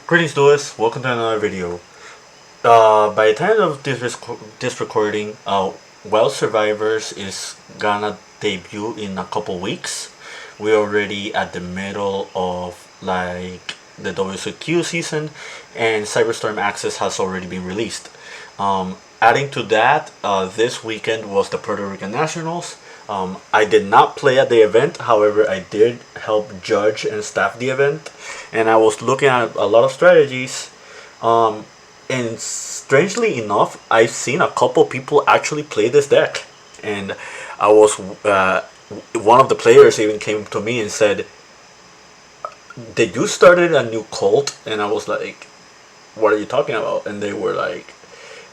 Greetings, Lewis. Welcome to another video. By the time of this recording, Well Survivors is gonna debut in a couple weeks. We're already at the middle of the WCQ season, and Cyberstorm Access has already been released. Adding to that, this weekend was the Puerto Rican Nationals. I did not play at the event, however, I did help judge and staff the event, and I was looking at a lot of strategies. And strangely enough, I've seen a couple people actually play this deck, and I was one of the players even came to me and said, "Did you started a new cult?" And I was like, "What are you talking about?" And they were like,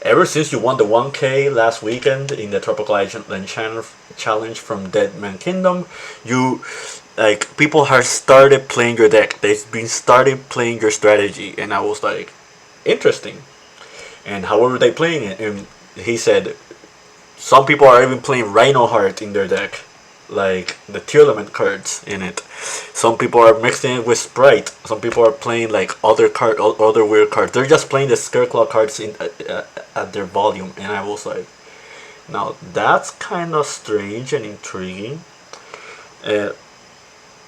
"Ever since you won the 1K last weekend in the Tropical Island Challenge from Dead Man Kingdom, you people have started playing your deck. They've been started playing your strategy." And I was like, "Interesting." And however they playing it, and he said some people are even playing Rhino Heart in their deck, like the Tearlament cards in it. Some people are mixing it with Sprite. Some people are playing like other weird cards. They're just playing the Scareclaw cards in at their volume, and I was like, now that's kind of strange and intriguing.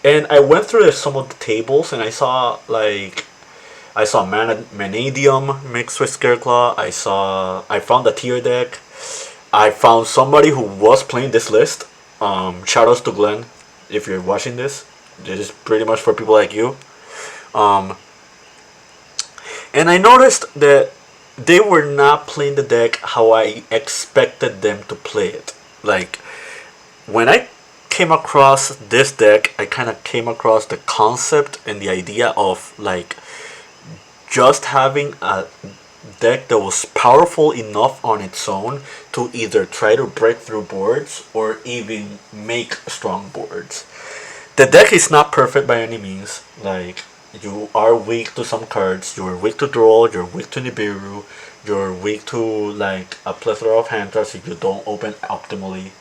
And I went through some of the tables, and I saw Manadium mixed with Scareclaw. I found a tier deck. I found somebody who was playing this list. Shoutouts to Glenn, if you're watching this. This is pretty much for people like you. And I noticed that they were not playing the deck how I expected them to play it. Like, when I came across this deck, I kind of came across the concept and the idea of just having a deck that was powerful enough on its own to either try to break through boards or even make strong boards. The deck is not perfect by any means. Like, you are weak to some cards, you're weak to Droll, you're weak to Nibiru, you're weak to a plethora of hand traps if you don't open optimally.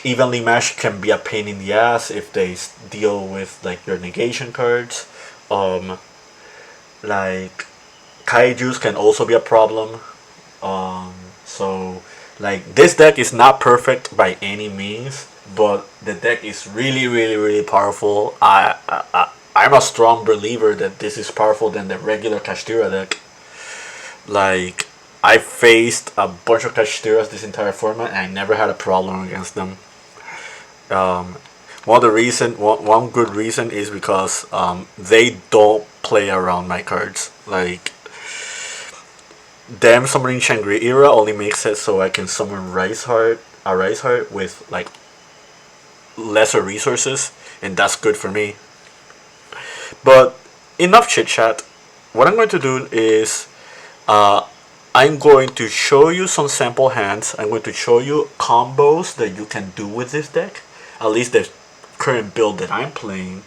Evenly Matched can be a pain in the ass if they deal with your negation cards. Kaijus can also be a problem. This deck is not perfect by any means, but the deck is really, really, really powerful. I'm a strong believer that this is powerful than the regular Kashtira deck. I faced a bunch of Kashtiras this entire format, and I never had a problem against them. One good reason is because they don't play around my cards. Them summoning Shangri-Ira only makes it so I can summon Rise Heart with lesser resources, and that's good for me. But enough chit chat. What I'm going to do is I'm going to show you some sample hands. I'm going to show you combos that you can do with this deck, at least the current build that I'm playing,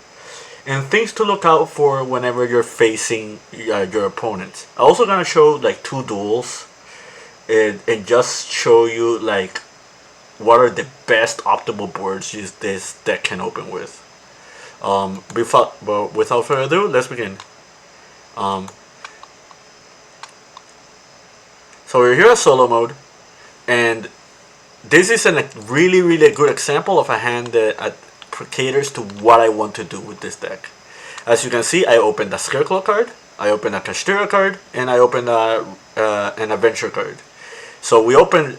and things to look out for whenever you're facing your opponents. I'm also gonna show 2 duels and just show you what are the best optimal boards this deck can open with. Without further ado, let's begin. So we're here at solo mode, and this is a really, really good example of a hand that caters to what I want to do with this deck. As you can see, I opened a Scareclaw card, I opened a Kashtira card, and I opened an Adventure card. So we opened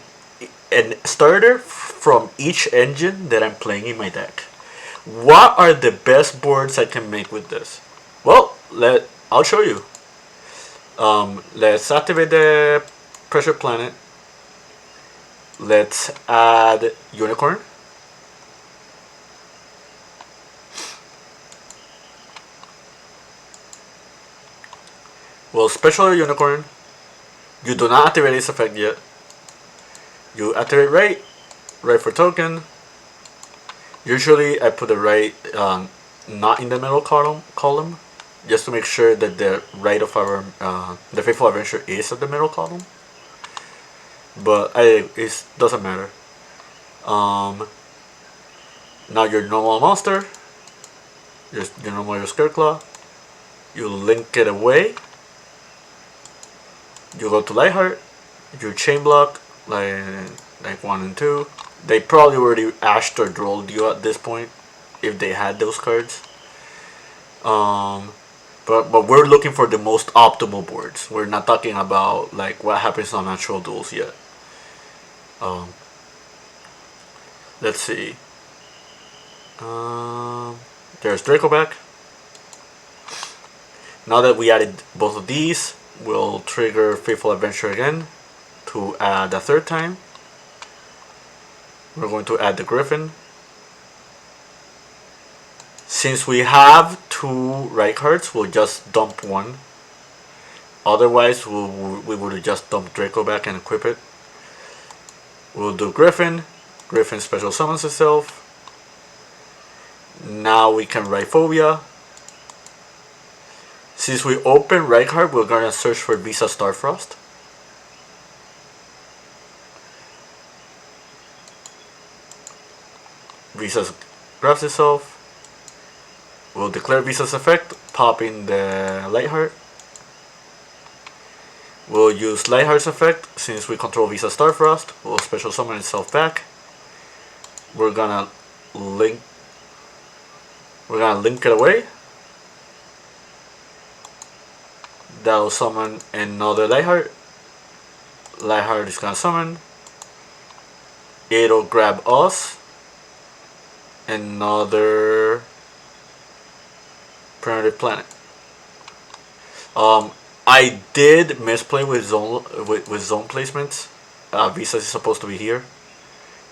a starter from each engine that I'm playing in my deck. What are the best boards I can make with this? Well, I'll show you. Let's activate the Pressure Planet. Let's add Unicorn. Well, special Unicorn. You do not activate its effect yet. You activate right for token. Usually I put the right not in the middle column, just to make sure that the right of our the Faithful Adventure is at the middle column. But it doesn't matter. Now your normal monster, your normal Scareclaw. You link it away. You go to Lightheart. You chain block like 1 and 2. They probably already ashed or drolled you at this point if they had those cards. But we're looking for the most optimal boards. We're not talking about like what happens on natural duels yet. Let's see. There's Draco back. Now that we added both of these, we'll trigger Faithful Adventure again to add a third time. We're going to add the Griffin. Since we have 2 right cards, we'll just dump 1. Otherwise, we would have just dumped Draco back and equip it. We'll do Griffin. Griffin special summons itself. Now we can write Phobia. Since we open right card, we're gonna search for Visa Starfrost. Visa grabs itself. We'll declare Visa's effect, pop in the Lightheart. We'll use Lightheart's effect since we control Visa Starfrost. We'll special summon itself back. We're gonna link it away. That'll summon another Lightheart. Lightheart is gonna summon. It'll grab us. Another primitive planet. I did misplay with zone placements. Visa is supposed to be here.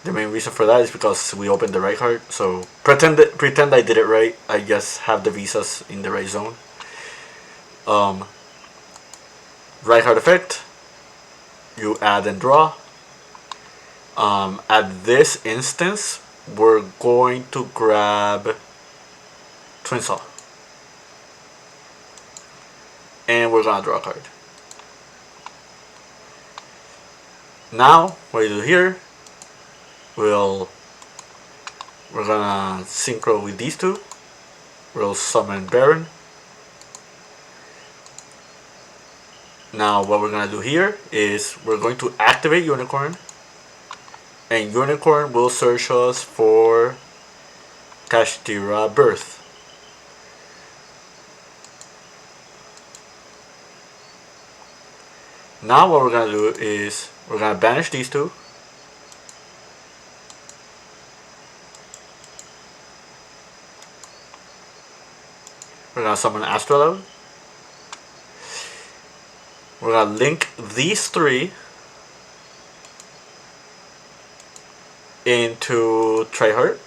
The main reason for that is because we opened the right card. So pretend I did it right. I just have the Visas in the right zone. Right card effect. You add and draw. At this instance, we're going to grab Twin Saw. And we're gonna draw a card. Now, what you do here, we're gonna synchro with these 2. We'll summon Baron. Now, what we're gonna do here is we're going to activate Unicorn, and Unicorn will search us for Kashtira Birth. Now what we're going to do is we're going to banish these 2. We're going to summon Astrolabe. We're going to link these 3 into Triheart.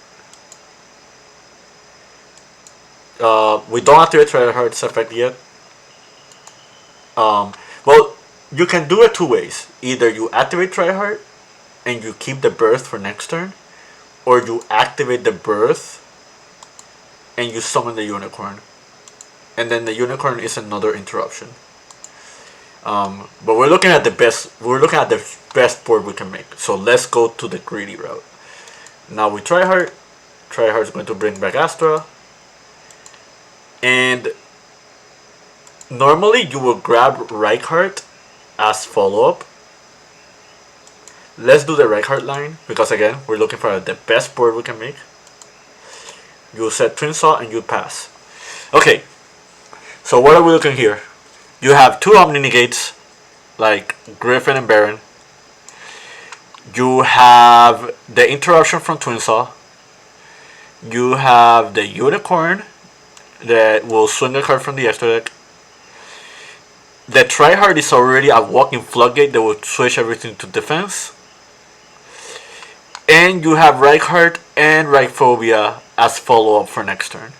We don't activate Triheart's effect yet. Well, you can do it 2 ways. Either you activate Triheart and you keep the birth for next turn, or you activate the birth and you summon the Unicorn. And then the Unicorn is another interruption. But we're looking at the best board we can make. So let's go to the greedy route. Now we Triheart. Triheart is going to bring back Astra. And normally you will grab Reichheart as follow-up. Let's do the Reichheart line because again we're looking for the best board we can make. You set Twin Saw and you pass. Okay, so what are we looking here? You have 2 Omni Negates like Griffin and Baron. You have the interruption from Twin Saw. You have the Unicorn that will swing a card from the extra deck. The Triheart is already a walking floodgate that will switch everything to defense. And you have Reichheart and Reichphobia as follow-up for next turn.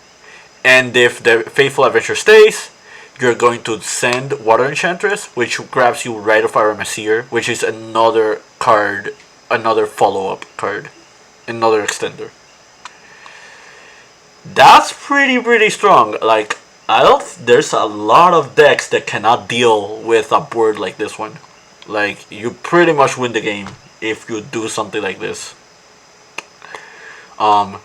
And if the Faithful Adventure stays, you're going to send Water Enchantress, which grabs you right off our Messier, which is another card, another follow-up card, another extender. That's pretty strong. Like, there's a lot of decks that cannot deal with a board like this one. Like, you pretty much win the game if you do something like this. But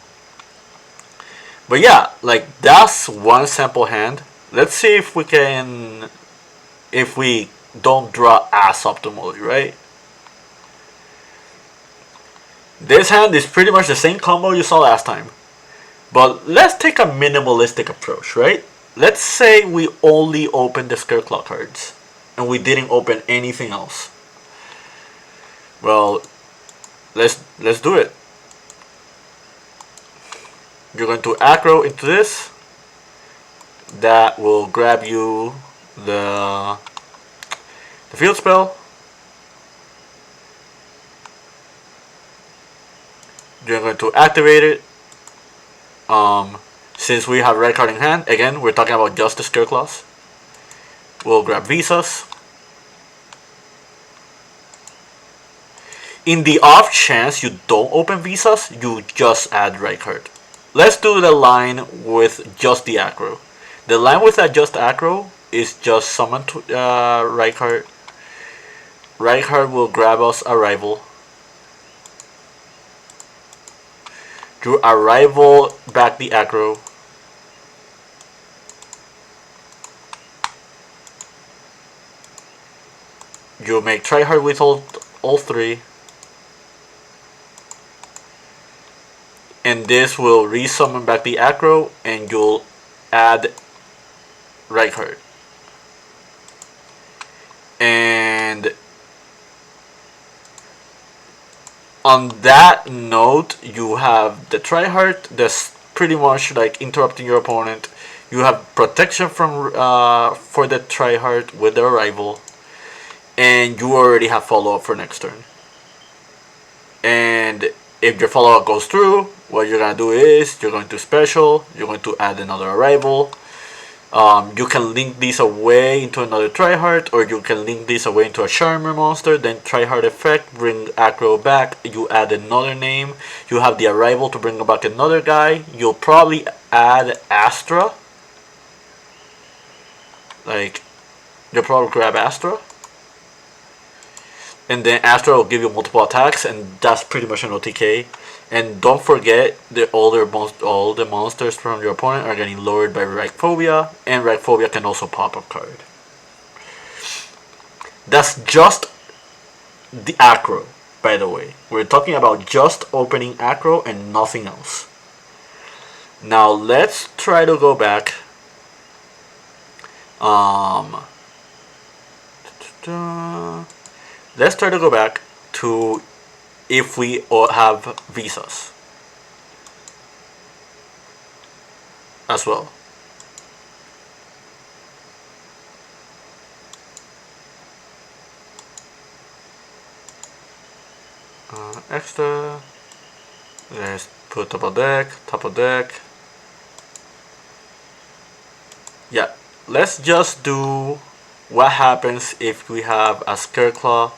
yeah, like, that's one sample hand. Let's see if we can, if we don't draw as optimally, right? This hand is pretty much the same combo you saw last time. But let's take a minimalistic approach, right? Let's say we only opened the Scareclaw cards and we didn't open anything else. Well, let's do it. You're going to aggro into this. That will grab you the field spell. You're going to activate it. Since we have red card in hand, again, we're talking about just the Scareclaws. We'll grab Visas. In the off chance you don't open Visas, you just add right card. Let's do the line with just the aggro. The line with that just aggro is just summon right card. Right card will grab us a rival. Through arrival, back the aggro. You make try hard with all three. And this will resummon back the aggro and you'll add right card. And on that note, you have the tryhard that's pretty much like interrupting your opponent. You have protection from for the tryhard with the arrival, and you already have follow up for next turn. And if your follow up goes through, what you're gonna do is you're going to special. You're going to add another arrival. You can link these away into another tryhard, or you can link these away into a charmer monster, then tryhard effect, bring aggro back, you add another name, you have the arrival to bring back another guy, you'll probably add Astra, like, you'll probably grab Astra, and then Astra will give you multiple attacks, and that's pretty much an OTK. And don't forget that all the monsters from your opponent are getting lowered by Phobia, and Phobia can also pop a card. That's just the aggro, by the way. We're talking about just opening aggro and nothing else. Now let's try to go back. Let's try to go back to if we have Visas as well. Extra. Let's put top of deck. Yeah, let's just do what happens if we have a Scareclaw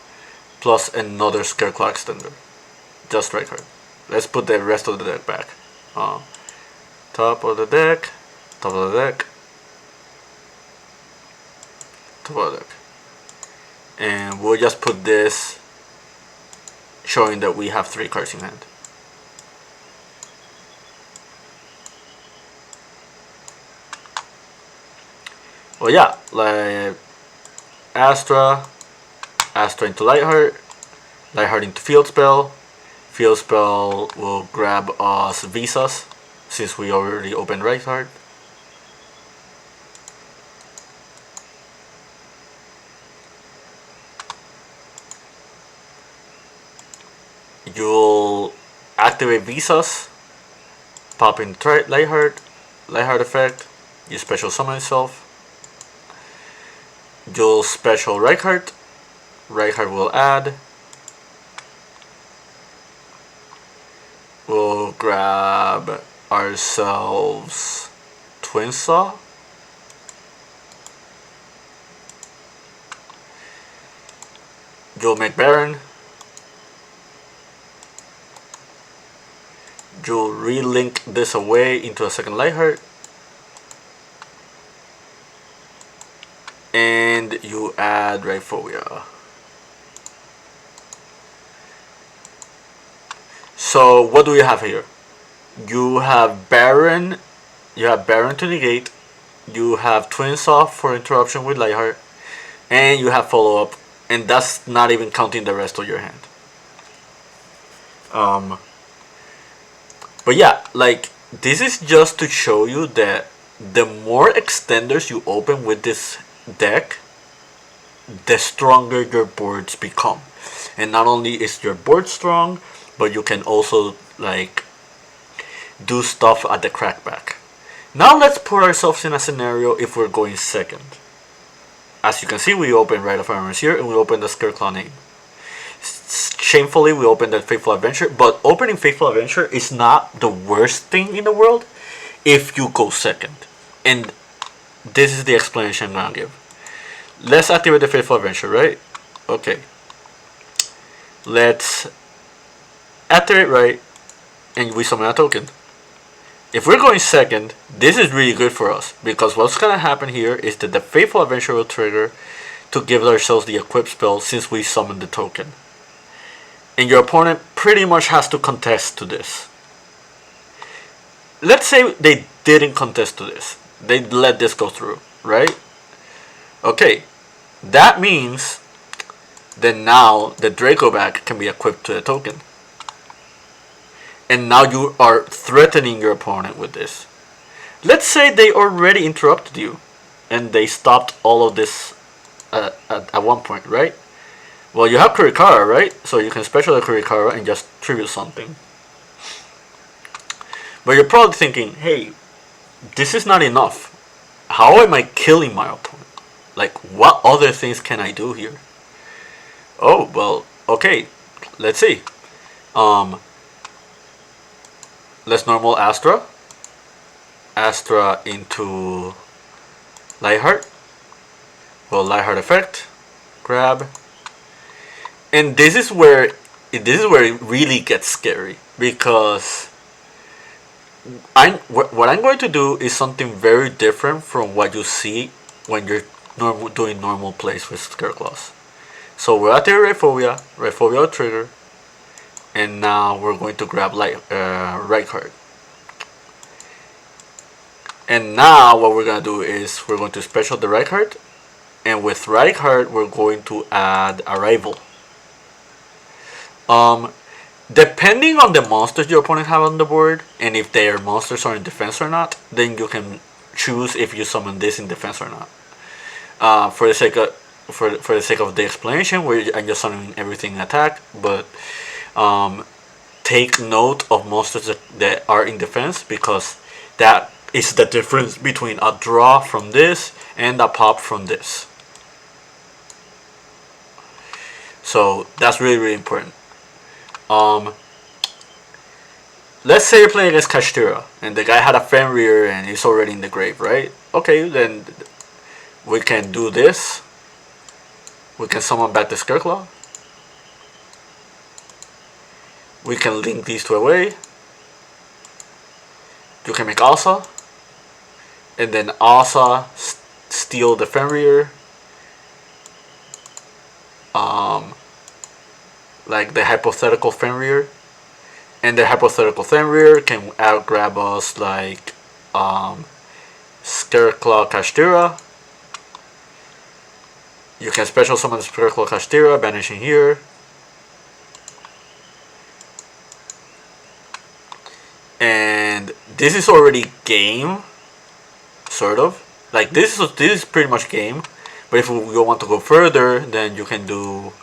plus another Scareclaw extender. Just right card. Let's put the rest of the deck back. Top of the deck. And we'll just put this showing that we have 3 cards in hand. Well, yeah, like Astra into Lightheart into Field Spell. Field Spell will grab us Visas since we already opened right card. You'll activate Visas, pop in Lightheart effect, you special summon itself. You'll special Reichhardt will add. We'll grab ourselves Twin Saw. You'll make Baron. You'll relink this away into a second Lightheart. And you add Phobia. So what do you have here? You have Baron to negate, you have Twins off for interruption with Lightheart, and you have follow up, and that's not even counting the rest of your hand. But yeah, like, this is just to show you that the more extenders you open with this deck, the stronger your boards become. And not only is your board strong, but you can also like do stuff at the crackback. Now let's put ourselves in a scenario if we're going second. As you can see, we open Rite of Armors here, and we open the Scareclaw name. Shamefully, we opened that Faithful Adventure, but opening Faithful Adventure is not the worst thing in the world if you go second. And this is the explanation I'm gonna give. Let's activate the Faithful Adventure, right? Okay. Let's activate right, and we summon a token. If we're going second, this is really good for us, because what's gonna happen here is that the Faithful Adventure will trigger to give ourselves the equip spell since we summoned the token. And your opponent pretty much has to contest to this. Let's say they didn't contest to this. They let this go through, right? Okay, that means that now the Draco Bag can be equipped to the token. And now you are threatening your opponent with this. Let's say they already interrupted you and they stopped all of this at one point, right? Well, you have Kurikara, right? So you can special the Kurikara and just tribute something. But you're probably thinking, hey, this is not enough. How am I killing my opponent? Like, what other things can I do here? Oh, well, okay. Let's see. Let's normal Astra. Astra into Lightheart. Well, Lightheart effect. Grab. And this is where it really gets scary, because what I'm going to do is something very different from what you see when you're doing normal plays with Scareclaws. So we're at the Rhyphobia trigger, and now we're going to grab right card. And now what we're gonna do is we're going to special the right card, and with right card we're going to add Arrival. Depending on the monsters your opponent have on the board, and if their monsters are in defense or not, then you can choose if you summon this in defense or not. For the sake of the explanation, I'm just summoning everything in attack, but take note of monsters that are in defense, because that is the difference between a draw from this and a pop from this. So that's really, really important. Let's say you're playing against Kashtira and the guy had a Fenrir and he's already in the grave, right? Okay, then we can do this. We can summon back the Scareclaw. We can link these two away. You can make Asa, and then Asa steal the Fenrir. Like the hypothetical Fenrir, and the hypothetical Fenrir can grab us like Scareclaw Kashtira. You can special summon the Scareclaw Kashtira, banishing here. And this is already game, sort of. Like this is pretty much game. But if you want to go further, then you can do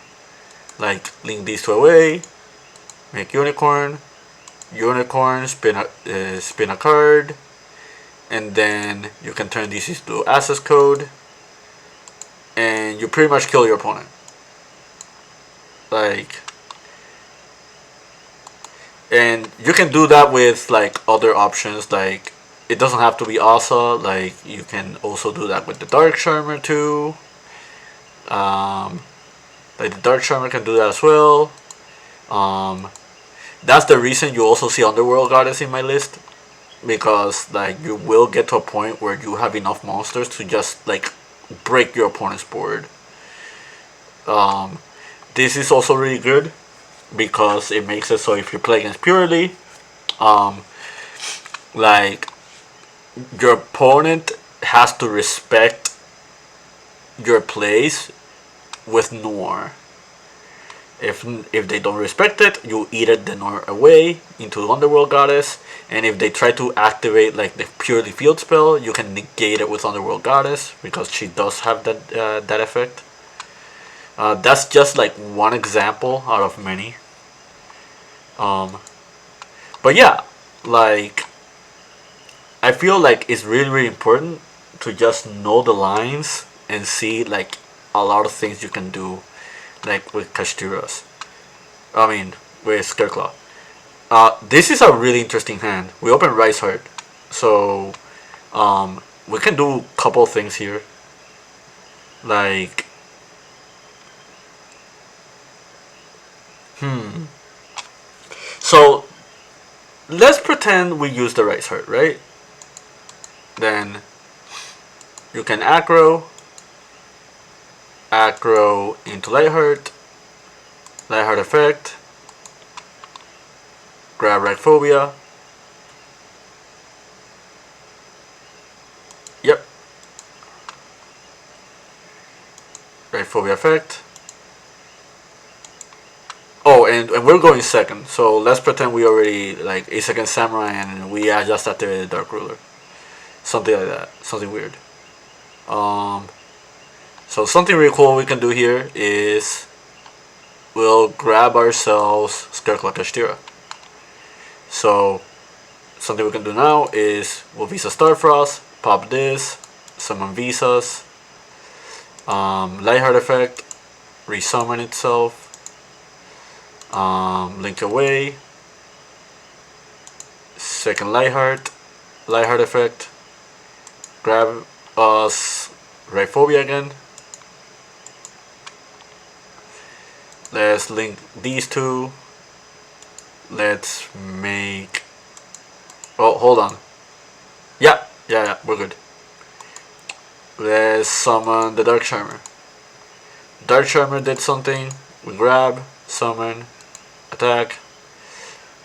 like link these two away, make unicorn, spin a card, and then you can turn these into access code, and you pretty much kill your opponent. Like, and you can do that with like other options. Like, it doesn't have to be Asa. Like, you can also do that with the Dark Charmer too. Like the Dark Charmer can do that as well. That's the reason you also see Underworld Goddess in my list, because like you will get to a point where you have enough monsters to just like break your opponent's board. This is also really good because it makes it so if you play against Purely, like your opponent has to respect your place with Noir. If they don't respect it, you eat it the Noir away into the Underworld Goddess. And if they try to activate like the purely field spell, you can negate it with Underworld Goddess because she does have that effect. That's just like one example out of many. But yeah, like I feel like it's really important to just know the lines and see like a lot of things you can do, like with Kashtiras. I mean, with Scareclaw. This is a really interesting hand. We open Rice Heart, so we can do a couple things here. Like, so let's pretend we use the Rice Heart, right? Then you can aggro into Lightheart effect, grab Ragphobia. Yep. Ragphobia effect. Oh, and we're going second, so let's pretend we already like a second Samurai and we just activated Dark Ruler. Something like that. Something weird. So something really cool we can do here is we'll grab ourselves Scareclaw Kashtira. So something we can do now is we'll Visa Starfrost, pop this, summon Visas, Lightheart effect, resummon itself, link away, second Lightheart effect, grab us Rhyphobia again. Let's link these two. Let's make... Oh, hold on. Yeah, we're good. Let's summon the Dark Charmer. Dark Charmer did something. We grab, summon, attack.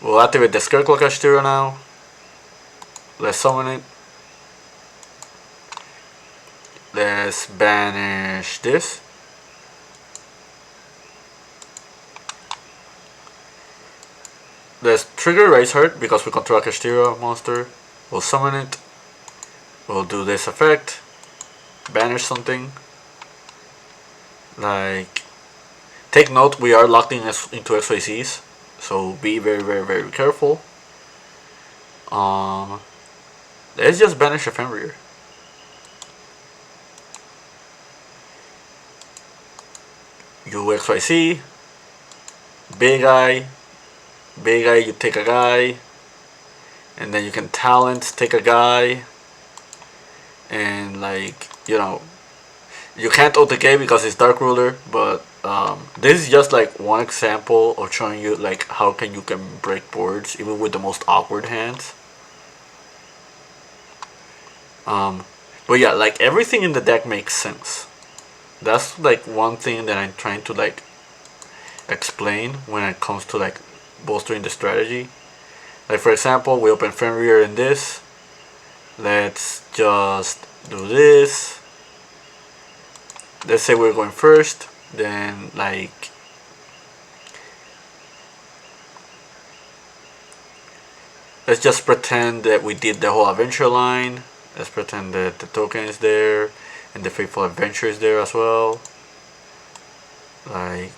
We'll activate the Scareclaw Kashtira now. Let's summon it. Let's banish this. Let's trigger Rice Heart because we control a Kashtira monster. We'll summon it. We'll do this effect. Banish something. Like, take note, we are locked into XYZs, so be very careful. Let's just banish Ephemeria. You XYZ, big eye, you take a guy, and then you can talent take a guy, and like, you know, you can't OTK because it's Dark Ruler, but this is just like one example of showing you like how you can break boards even with the most awkward hands. But yeah, like everything in the deck makes sense. That's like one thing that I'm trying to like explain when it comes to like bolstering the strategy. Like for example, we open Fenrir in this. Let's just do this. Let's say we're going first, then like let's just pretend that we did the whole adventure line. Let's pretend that the token is there and the Faithful Adventure is there as well. Like,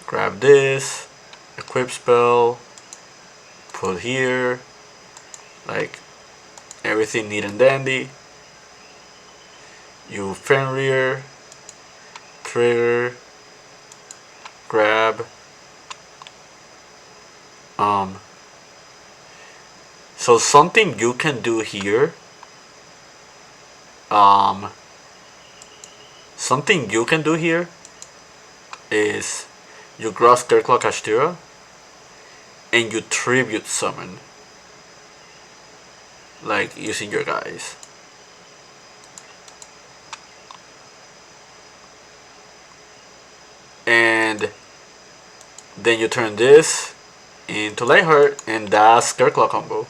grab this, equip spell, put here, like everything neat and dandy. You Fenrir, trigger, grab. So something you can do here. Something you can do here is you draw Scareclaw Kashtira and you tribute summon, like using your guys. And then you turn this into Lightheart, and that's Scareclaw combo.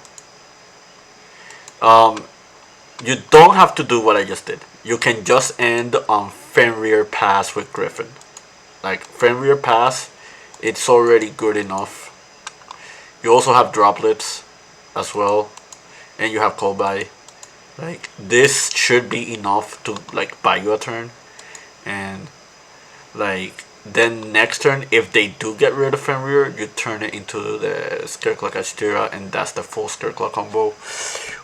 You don't have to do what I just did. You can just end on Fenrir Pass with Griffin. Like Fenrir Pass, it's already good enough. You also have droplets as well, and you have Kolbai. Like this should be enough to like buy you a turn, and like then next turn if they do get rid of Fenrir, you turn it into the Scareclaw Kashtira, and that's the full Scareclaw combo.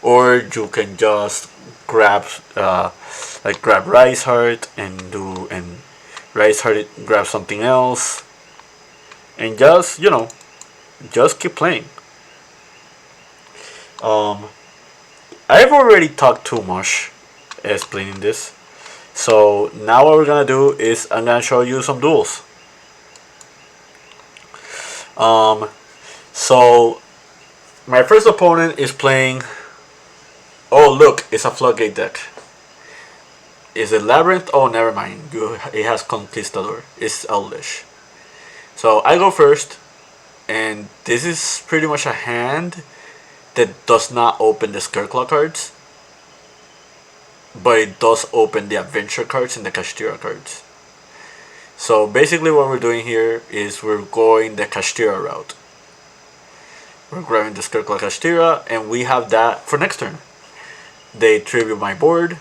Or you can just grab grab Rice Heart and Rice Heart grab something else, and just just keep playing. I've already talked too much explaining this. So now what we're gonna do is I'm gonna show you some duels. So my first opponent is playing. Oh look, it's a Floodgate deck. Is it Labyrinth? Oh, never mind. It has Conquistador. It's Elvish. So I go first, and this is pretty much a hand that does not open the Scareclaw cards, but it does open the Adventure cards and the Kashtira cards. So basically what we're doing here is we're going the Kashtira route. We're grabbing the Scareclaw Kashtira, and we have that for next turn. They tribute my board,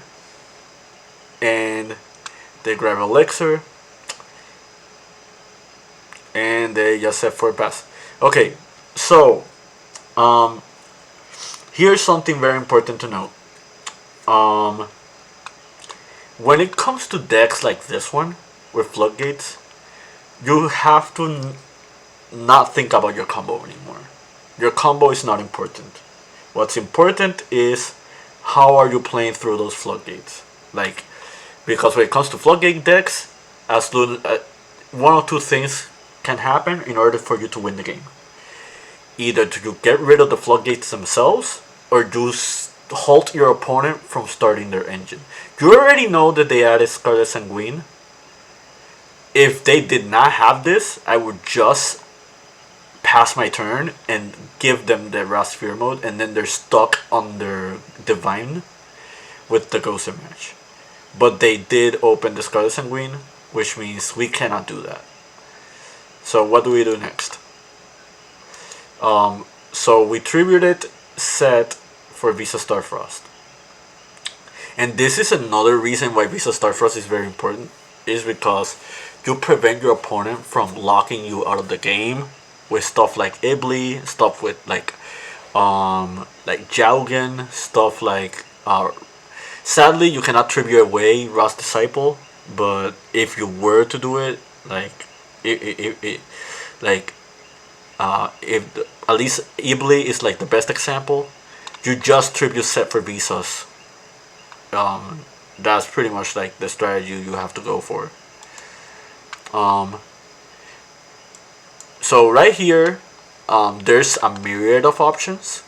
and they grab Elixir, and they just set for a pass. Okay, so here's something very important to note. When it comes to decks like this one with Floodgates, you have to not think about your combo anymore. Your combo is not important. What's important is how are you playing through those Floodgates. Like, because when it comes to Floodgate decks, one or two things can happen in order for you to win the game. Either you get rid of the Floodgates themselves, or you halt your opponent from starting their engine. You already know that they added Scarlet Sanguine. If they did not have this, I would just pass my turn and give them the Wrath Sphere mode, and then they're stuck on their Divine with the Ghost Match. But they did open the Scarlet Sanguine, which means we cannot do that. So what do we do next? So we tributed set for Visa Starfrost. And this is another reason why Visa Starfrost is very important, is because you prevent your opponent from locking you out of the game with stuff like Ibli, stuff with like Jaugen, stuff like sadly you cannot tribute away Ross Disciple, but if you were to do it, if at least Ibli is like the best example, you just tribute set for Visas. That's pretty much like the strategy you have to go for. So right here, there's a myriad of options.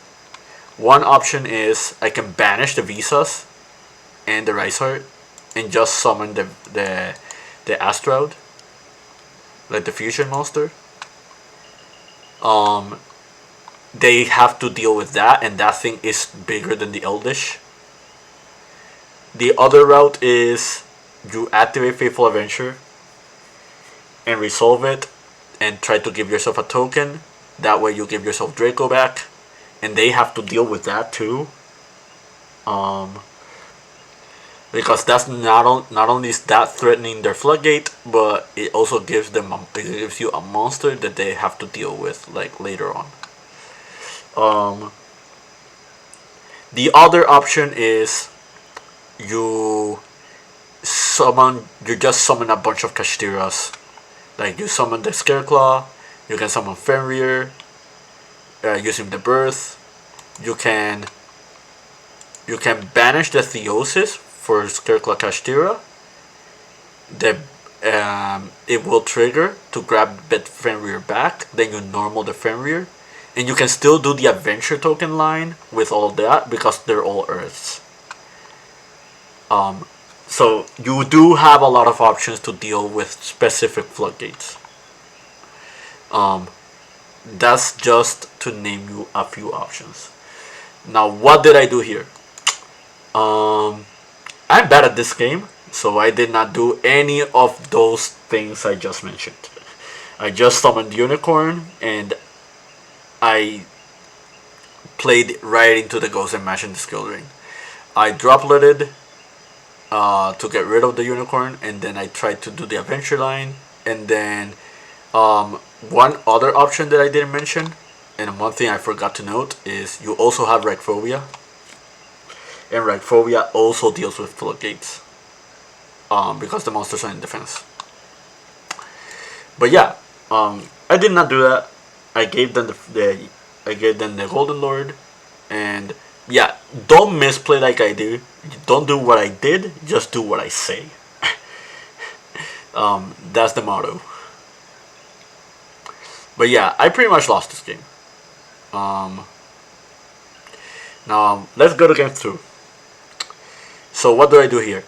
One option is I can banish the Visas and the Rice Heart and just summon the Astrode, like the fusion monster. They have to deal with that, and that thing is bigger than the Eldish. The other route is you activate Faithful Adventure and resolve it and try to give yourself a token. That way you give yourself Draco back, and they have to deal with that too. Because that's not only is that threatening their Floodgate, but it also gives you a monster that they have to deal with like later on. The other option is you just summon a bunch of Kashtiras. Like you summon the Scareclaw, you can summon Fenrir using the Birth. You can banish the Theosis for Scareclaw Kashtira. It will trigger to grab the Fenrir back. Then you normal the Fenrir, and you can still do the Adventure token line with all that because they're all Earths. So you do have a lot of options to deal with specific Floodgates. That's just to name you a few options. Now, what did I do here? I'm bad at this game, so I did not do any of those things I just mentioned. I just summoned Unicorn and I played right into the Ghost and Mashing the Skill Ring. I dropletted to get rid of the Unicorn, and then I tried to do the Adventure Line, and then one other option that I didn't mention, and one thing I forgot to note, is you also have Ragphobia, and Ragphobia also deals with floodgates, because the monsters are in defense. But yeah, I did not do that. I gave them the Golden Lord, and yeah, don't misplay like I do. Don't do what I did. Just do what I say. That's the motto. But yeah, I pretty much lost this game. Now let's go to game 2. So what do I do here?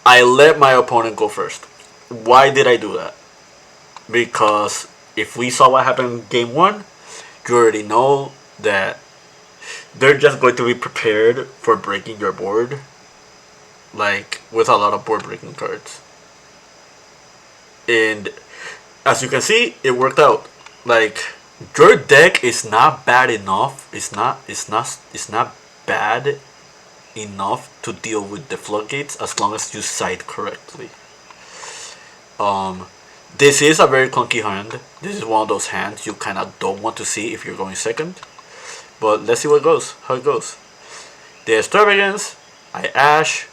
I let my opponent go first. Why did I do that? Because if we saw what happened in game 1, you already know that they're just going to be prepared for breaking your board, like with a lot of board breaking cards. And as you can see, it worked out. Like, your deck is not bad enough. It's not bad enough to deal with the floodgates as long as you side correctly. This is a very clunky hand. This is one of those hands you kind of don't want to see if you're going second. But let's see how it goes. The Extravagance, I Ash,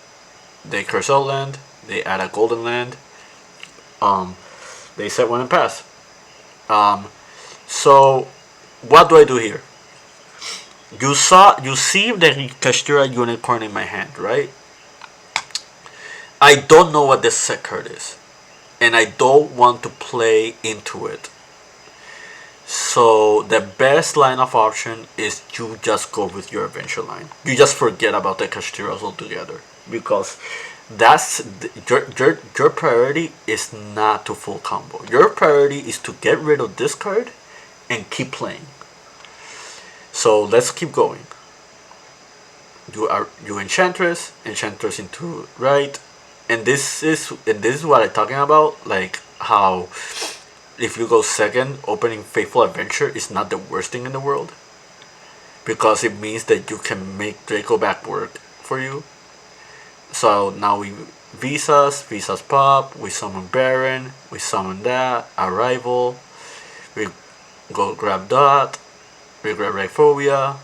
they curse out land, they add a golden land, they set one and pass. So what do I do here? You see the Kashtira Unicorn in my hand, right? I don't know what this set card is, and I don't want to play into it. So the best line of option is you just go with your adventure line. You just forget about the Kashtiras altogether, because that's your priority is not to full combo. Your priority is to get rid of this card and keep playing. So let's keep going. You Enchantress into right, and this is what I'm talking about. Like how if you go second, opening Faithful Adventure is not the worst thing in the world, because it means that you can make Draco back work for you. So now we Visas pop, we summon Baron, we summon that, Arrival, we go grab Dot, we grab Ragphobia,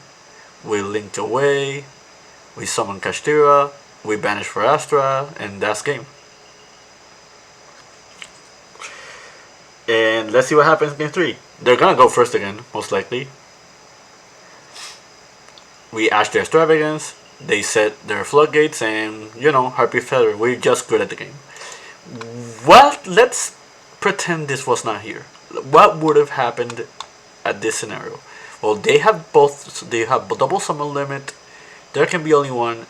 we link away, we summon Kashtira, we banish for Astra, and that's game. And let's see what happens in game 3. They're gonna go first again, most likely. We Ash their Extravagance, they set their floodgates, and Harpy Feather, we're just good at the game. Let's pretend this was not here. What would have happened at this scenario? Well, they have double summon limit, there can be only one,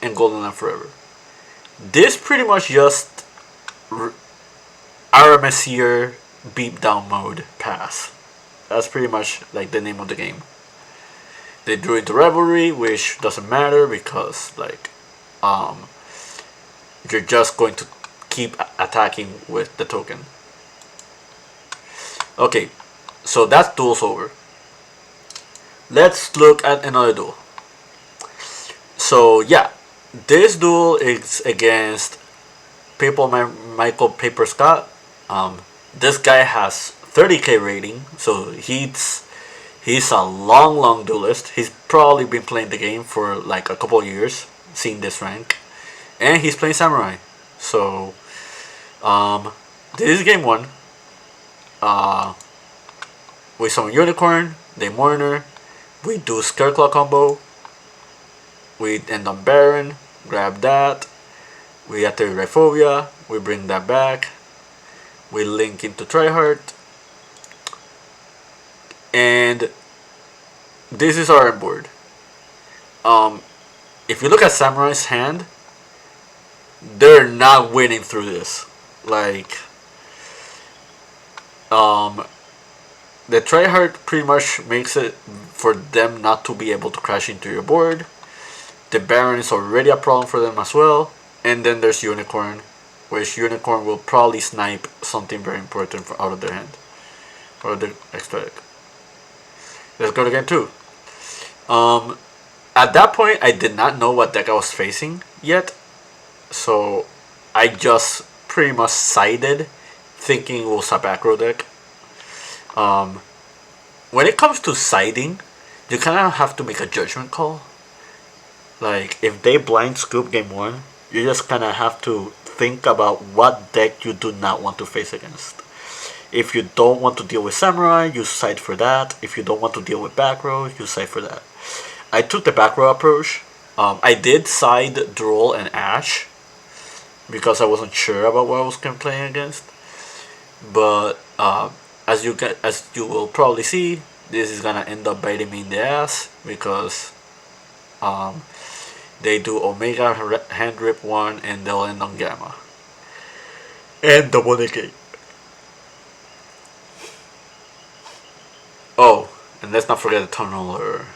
and Golden Land forever. This pretty much just Aramesir beat down mode pass. That's pretty much like the name of the game. They drew into Revelry, which doesn't matter because you're just going to keep attacking with the token. Okay, so that duel's over. Let's look at another duel. So yeah, this duel is against Michael Paper Scott. This guy has 30k rating, so he's a long duelist. He's probably been playing the game for like a couple of years, seeing this rank, and he's playing Samurai. So this is game 1. We summon Unicorn, they Mourner, we do Scareclaw combo, we end on Baron, grab that, we activate Ragphobia, we bring that back, we link into Tryhard, and this is our board. If you look at Samurai's hand, they're not winning through this. Like, the Tryhard pretty much makes it for them not to be able to crash into your board. The Baron is already a problem for them as well. And then there's Unicorn, which Unicorn will probably snipe something very important out of their hand. Or the extra deck. Let's go to game 2. At that point, I did not know what deck I was facing yet. So I just pretty much sided, thinking it was a back row deck. When it comes to siding, you kind of have to make a judgment call. Like, if they blind scoop game 1, you just kind of have to think about what deck you do not want to face against. If you don't want to deal with Samurai, you side for that. If you don't want to deal with back row, you side for that. I took the back row approach. I did side Droll and Ash because I wasn't sure about what I was playing against. But as you will probably see, this is gonna end up biting me in the ass because they do Omega hand rip 1 and they'll end on Gamma and double negate. Oh, and let's not forget the Tunneler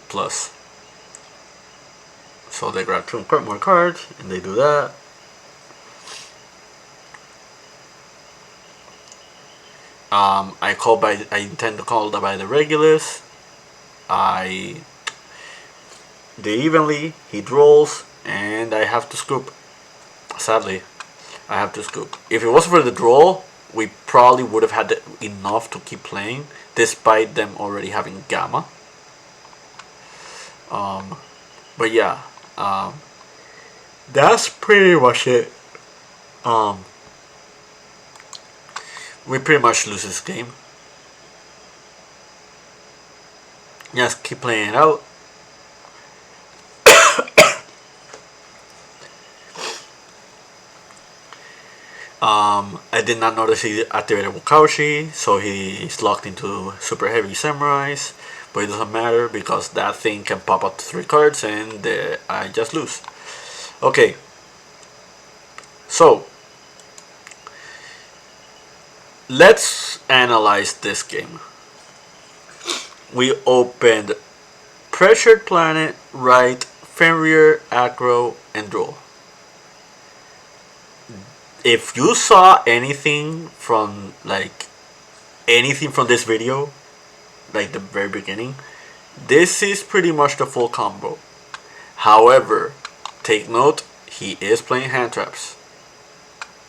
plus. So they grab 2 more cards and they do that. I intend to call by the Regulus. They evenly, he rolls, and I have to scoop. Sadly, I have to scoop. If it wasn't for the draw, we probably would have had enough to keep playing, despite them already having Gamma. But yeah, that's pretty much it. We pretty much lose this game. Just keep playing it out. I did not notice he activated Wakaushi, so he's locked into super heavy Samurais, but it doesn't matter because that thing can pop up to 3 cards and I just lose. Okay, so let's analyze this game. We opened Pressured Planet, Right, Fenrir, Acro, and Droll. If you saw anything from this video, like the very beginning, this is pretty much the full combo. However, take note, he is playing hand traps.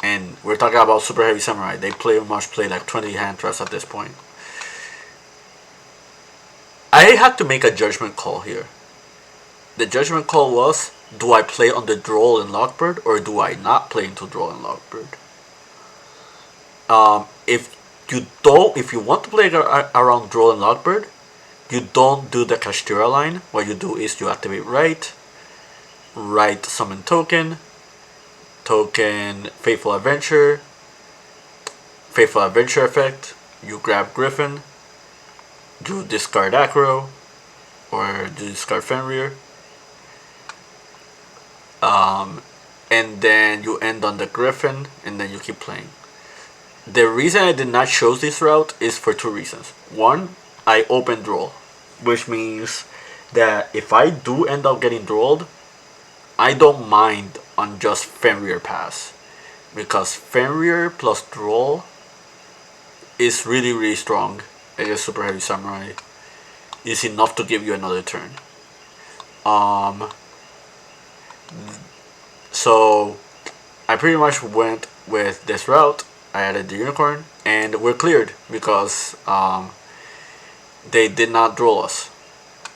And we're talking about super heavy Samurai. They play like 20 hand traps at this point. I had to make a judgment call here. The judgment call was, do I play on the Droll and Lockbird or do I not play into Droll and Lockbird? If you want to play around Droll and Lockbird, you don't do the Kashtira line. What you do is you activate Right Summon Token Faithful Adventure effect, you grab Griffin, you discard Acro, or you discard Fenrir, and then you end on the Griffin, and then you keep playing. The reason I did not choose this route is for 2 reasons. One, I open Droll, which means that if I do end up getting Drolled, I don't mind on just Fenrir pass, because Fenrir plus Droll is really strong against super heavy Samurai. Is enough to give you another turn. So I pretty much went with this route. I added the Unicorn and we're cleared because they did not draw us,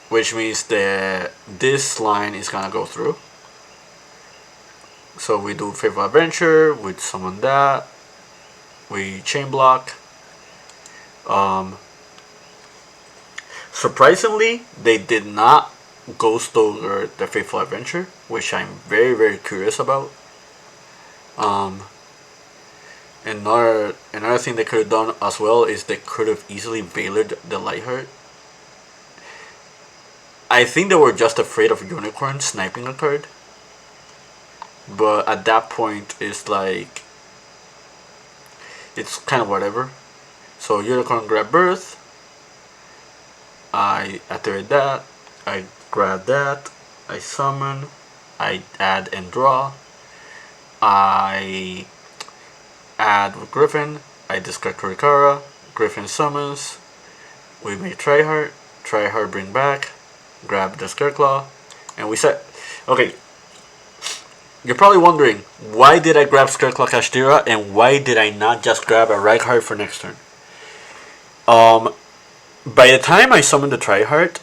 which means that this line is gonna go through. So we do Faithful Adventure, we summon that, we chain block. Surprisingly, they did not ghost over the Faithful Adventure, which I'm very curious about. Another thing they could have done as well is they could have easily veilered the Lightheart. I think they were just afraid of Unicorn sniping a card, but at that point it's like, it's kind of whatever. So Unicorn grab Birth, I activate that, I grab that, I summon, I add and draw, I add with Griffin, I discard Kurikara, Griffin summons, we make Tryhard bring back, grab the Scareclaw, and we set. Okay, you're probably wondering, why did I grab Scareclaw Kashtira and why did I not just grab a right card for next turn? By the time I summoned the Tryhard,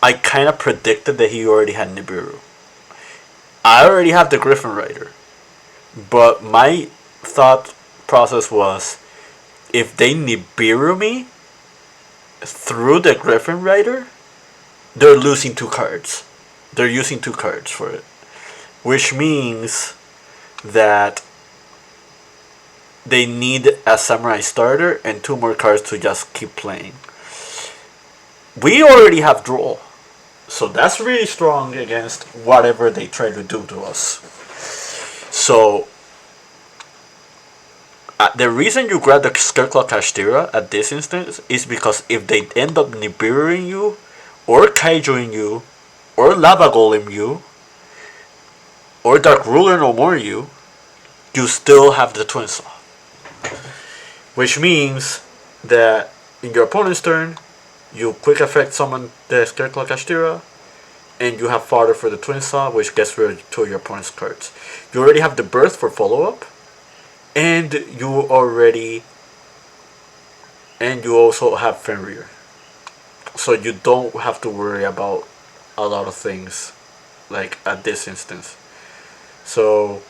I kind of predicted that he already had Nibiru. I already have the Griffin Rider, but my thought process was, if they Nibiru me through the Griffin Rider, they're losing 2 cards. They're using 2 cards for it, which means that they need a Samurai starter and 2 more cards to just keep playing. We already have draw, so that's really strong against whatever they try to do to us. So the reason you grab the Scareclaw Kashtira at this instance is because if they end up Nibiruing you, or Kaijuing you, or Lava Golem you, or Dark Ruler no more you still have the Twin Saw. Which means that in your opponent's turn, you quick effect summon the Scareclaw Kashtira, and you have fodder for the Twin Saw, which gets rid of 2 of your opponent's cards. You already have the Birth for follow-up, and you also have Fenrir. So you don't have to worry about a lot of things, like at this instance. So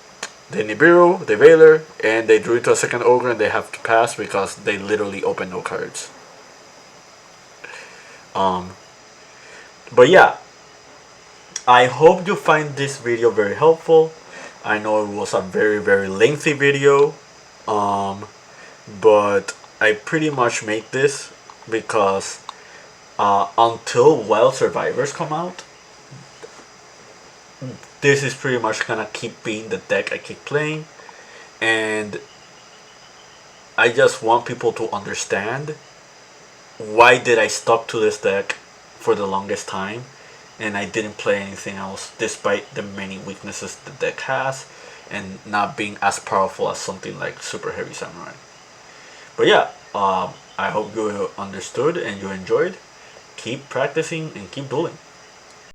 they Nibiru, they Veiler, and they drew into a second Ogre, and they have to pass because they literally open no cards. But yeah, I hope you find this video very helpful. I know it was a very, very lengthy video, but I pretty much make this because until Wild Survivors come out, this is pretty much gonna keep being the deck I keep playing, and I just want people to understand why did I stuck to this deck for the longest time and I didn't play anything else despite the many weaknesses the deck has and not being as powerful as something like Super Heavy Samurai. But yeah, I hope you understood and you enjoyed. Keep practicing and keep dueling.